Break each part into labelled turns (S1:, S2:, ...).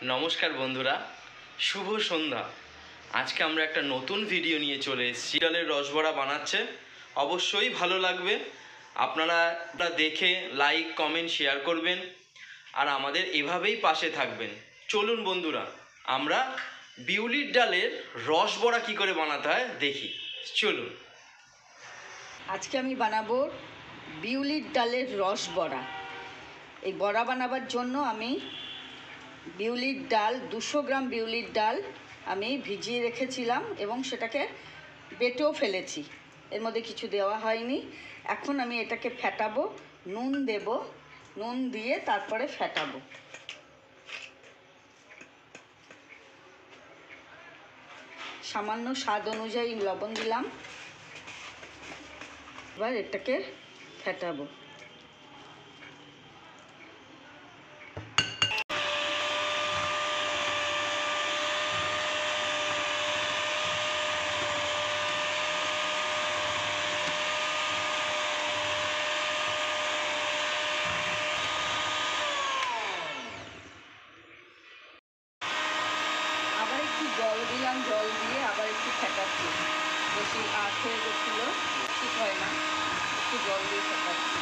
S1: নমস্কার বন্ধুরা, শুভ সন্ধ্যা। আজকে আমরা একটা নতুন ভিডিও নিয়ে চলে এসেছি। ডালের রসবড়া বানাচ্ছে, অবশ্যই ভালো লাগবে। আপনারা দেখে লাইক কমেন্ট শেয়ার করবেন আর আমাদের এভাবেই পাশে থাকবেন। চলুন বন্ধুরা, আমরা বিউলির ডালের রসবড়া কি করে বানাতে হয় দেখি। চলুন।
S2: আজকে আমি বানাবো বিউলির ডালের রসবড়া। এই বড়া বানাবার জন্য আমি বিউলির ডাল 200 গ্রাম বিউলির ডাল আমি ভিজিয়ে রেখেছিলাম এবং সেটাকে বেটেও ফেলেছি, এর মধ্যে কিছু দেওয়া হয়নি। এখন আমি এটাকে ফেটাবো, নুন দেব, নুন দিয়ে তারপরে ফেটাবো। সামান্য স্বাদ অনুযায়ী লবণ দিলাম। এবার এটাকে ফেটাবো। আবার একটু জল দিলাম, জল দিয়ে আবার একটু ফেটাচ্ছি। বেশি আঁচ হয়ে গেছিলো, ঠিক হয় না, একটু জল দিয়ে ফেটাচ্ছি।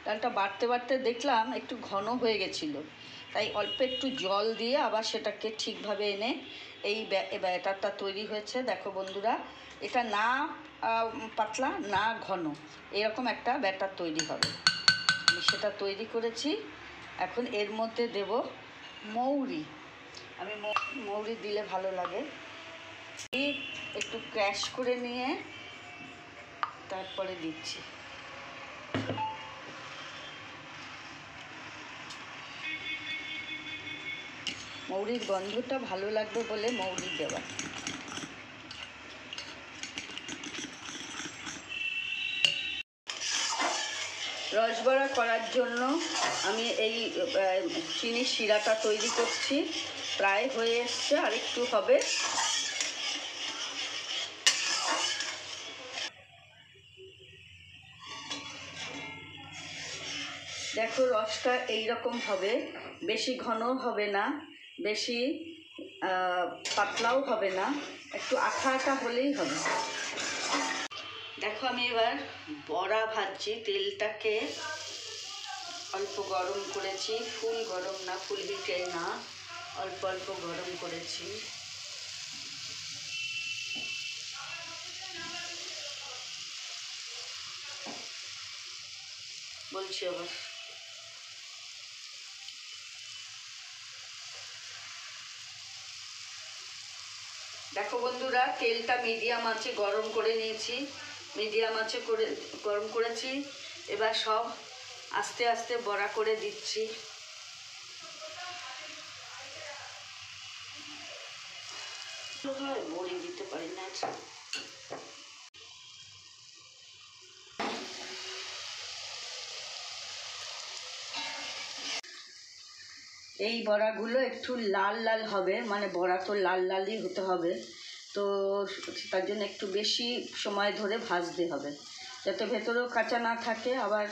S2: ডালটা বাড়তে বাড়তে দেখলাম একটু ঘন হয়ে গেছিলো, তাই অল্প একটু জল দিয়ে আবার সেটাকে ঠিকভাবে এনে এই ব্যাটারটা তৈরি হয়েছে। দেখো বন্ধুরা, এটা না পাতলা না ঘন, এরকম একটা ব্যাটার তৈরি হবে। আমি সেটা তৈরি করেছি। এখন এর মধ্যে দেব মৌরি। আমি মৌরি দিলে ভালো লাগে। একটু ক্র্যাশ করে নিয়ে তারপরে দিচ্ছি। মৌরির গন্ধটা ভালো লাগবে বলে মৌরি দেওয়া। রসবড়া করার জন্য আমি এই চিনির শিরাটা তৈরি করছি। প্রায় হয়ে এসছে, আর একটু হবে। দেখো রসটা এইরকম হবে, বেশি ঘনও হবে না, বেশি পাতলাও হবে না, একটু আঠা আঠা হলেই হবে। দেখো আমি এবার বড়া ভাজছি। তেলটাকে অল্প গরম করেছি, ফুল গরম না, ফুল হিটে না, অল্প অল্প গরম করেছি। বলছি আবার দেখো বন্ধুরা, তেলটা মিডিয়াম আঁচে গরম করে নিয়েছি, মিডিয়াম আঁচে করে গরম করেছি। এবার সব আস্তে আস্তে বড়া করে দিচ্ছি। বড়ি দিতে পারি না। এই বড়াগুলো একটু লাল লাল হবে, মানে বড়া তো লাল লালই হতে হবে, তো তার জন্য একটু বেশি সময় ধরে ভাজতে হবে, যাতে ভেতরেও কাঁচা না থাকে আবার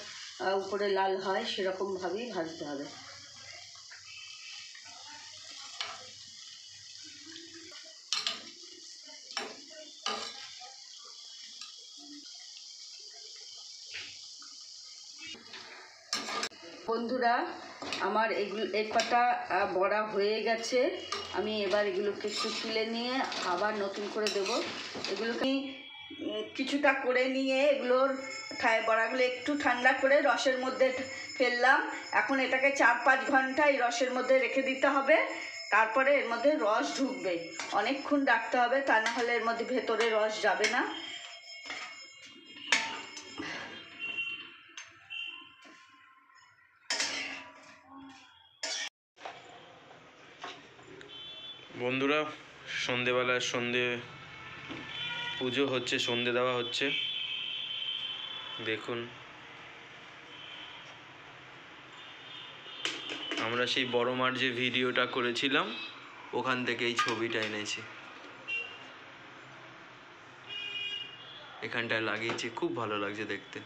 S2: উপরে লাল হয়, সেরকমভাবেই ভাজতে হবে। বন্ধুরা, আমার এই কটা বড়া হয়ে গেছে। আমি এবার এগুলোকে একটু তুলে নিয়ে আবার নতুন করে দেব। এগুলোকে কিছুটা করে নিয়ে এগুলোর বড়াগুলো একটু ঠান্ডা করে রসের মধ্যে ফেললাম। এখন এটাকে 4-5 ঘন্টা এই রসের মধ্যে রেখে দিতে হবে, তারপরে এর মধ্যে রস ঢুকবে। অনেকক্ষণ রাখতে হবে, তা না হলে এর মধ্যে ভেতরে রস যাবে না।
S1: বন্ধুরা, সন্ধেবেলায় পুজো হচ্ছে, সন্ধে দেওয়া হচ্ছে। দেখুন, আমরা সেই বড় মাঠ যে ভিডিওটা করেছিলাম ওখান থেকে এই ছবিটা এনেছি, এখানটায় লাগিয়েছি, খুব ভালো লাগছে দেখতে।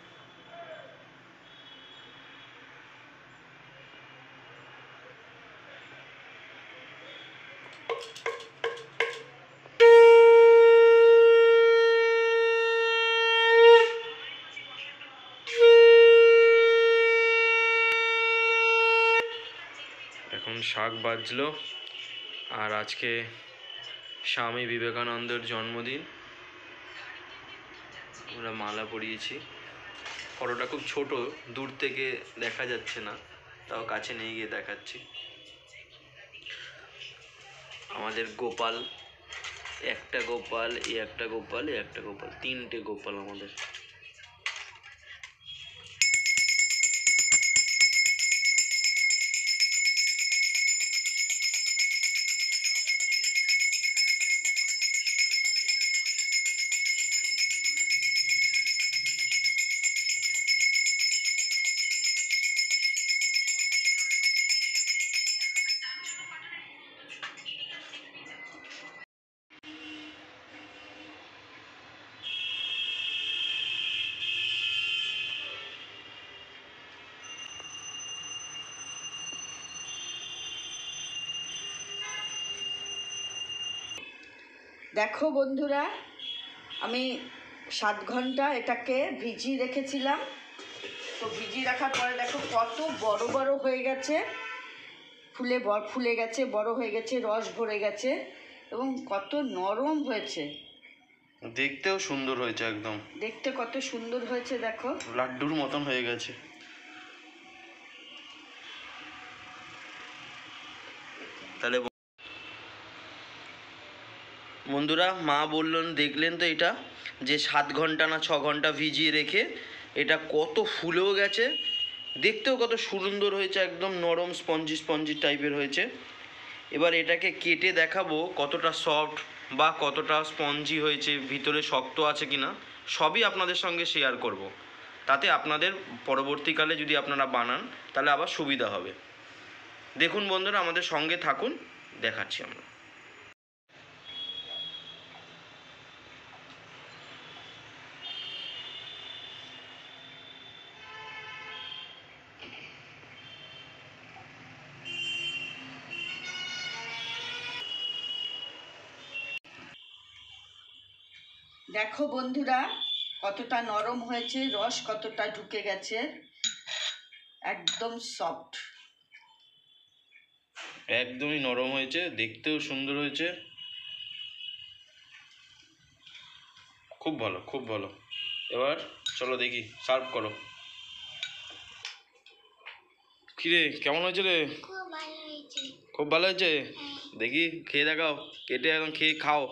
S1: এখন শাক বাজলো, আর আজকে স্বামী বিবেকানন্দের জন্মদিন। আমরা মালা পরিয়েছি। ফটোটা খুব ছোট, দূর থেকে দেখা যাচ্ছে না, তাও কাছে নিয়ে গিয়ে দেখাচ্ছি। আমাদের গোপাল, একটা গোপাল, একটা গোপাল, একটা গোপাল, তিনটে গোপাল আমাদের।
S2: দেখো বন্ধুরা, আমি 7 ঘন্টা এটাকে ভিজিয়ে রেখেছিলাম। তো ভিজিয়ে রাখার পরে দেখো কত বড় বড় হয়ে গেছে, ফুলে গেছে, বড় হয়ে গেছে, রস ভরে গেছে এবং কত নরম হয়েছে।
S1: দেখতেও সুন্দর হয়েছে, একদম
S2: দেখতে কত সুন্দর হয়েছে দেখো,
S1: লাড্ডুর মতন হয়ে গেছে। তাহলে বন্ধুরা, মা বললেন, দেখলেন তো এটা যে 7 ঘন্টা না 6 ঘন্টা ভিজিয়ে রেখে এটা কত ফুলেও গেছে, দেখতেও কত সুন্দর হয়েছে, একদম নরম স্পঞ্জি স্পঞ্জি টাইপের হয়েছে। এবার এটাকে কেটে দেখাবো কতটা সফট বা কতটা স্পঞ্জি হয়েছে, ভিতরে শক্ত আছে কিনা সবই আপনাদের সঙ্গে শেয়ার করব। তাতে আপনাদের পরবর্তীকালে যদি আপনারা বানান তাহলে আবার সুবিধা হবে। দেখুন বন্ধুরা, আমাদের সঙ্গে থাকুন, দেখাচ্ছি আমরা।
S2: দেখো বন্ধুরা কতটা নরম হয়েছে, রস কতটা ঢুকে গেছে, একদম সফট,
S1: একদমই নরম হয়েছে, দেখতেও সুন্দর হয়েছে, খুব ভালো, খুব ভালো। এবার চলো দেখি, সার্ভ করো। কিরে, কেমন হয়েছে রে? খুব ভালো হয়েছে। দেখি খেয়ে দেখাও, কেটে একদম খেয়ে খাও।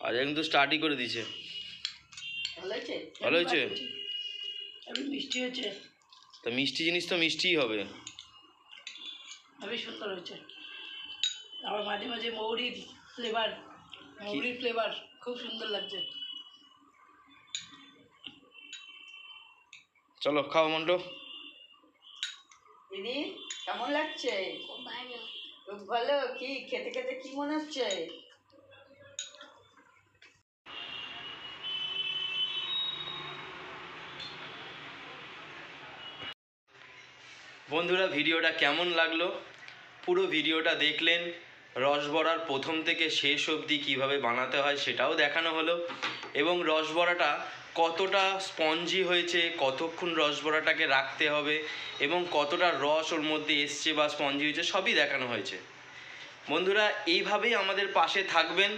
S1: আজ কিন্তু স্টার্টই করে দিছে।
S2: ভালো হয়েছে,
S1: ভালো হয়েছে,
S2: খুবই মিষ্টি হয়েছে।
S1: তা মিষ্টি জিনিস তো মিষ্টিই হবে।
S2: খুবই সুন্দর হয়েছে। আবার মাঝে মাঝে মৌরির ফ্লেভার খুব সুন্দর লাগছে।
S1: চলো খাও মন্টু।
S2: দিদি কেমন লাগছে? খুব ভালো। কি খেতে খেতে কি মনে হচ্ছে?
S1: বন্ধুরা, ভিডিওটা কেমন লাগলো? পুরো ভিডিওটা দেখলেন, রসবড়ার প্রথম থেকে শেষ অবধি কীভাবে বানাতে হয় সেটাও দেখানো হলো, এবং রসবড়াটা কতটা স্পঞ্জি হয়েছে, কতক্ষণ রসবড়াটাকে রাখতে হবে এবং কতটা রস ওর মধ্যে এসছে বা স্পঞ্জি হয়েছে সবই দেখানো হয়েছে। বন্ধুরা, এইভাবেই আমাদের পাশে থাকবেন,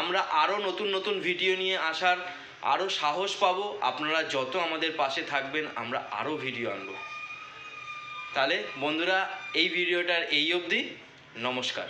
S1: আমরা আরও নতুন নতুন ভিডিও নিয়ে আসার আরও সাহস পাবো। আপনারা যত আমাদের পাশে থাকবেন আমরা আরও ভিডিও আনবো। তাহলে বন্ধুরা, এই ভিডিওটার এই অবধি, নমস্কার।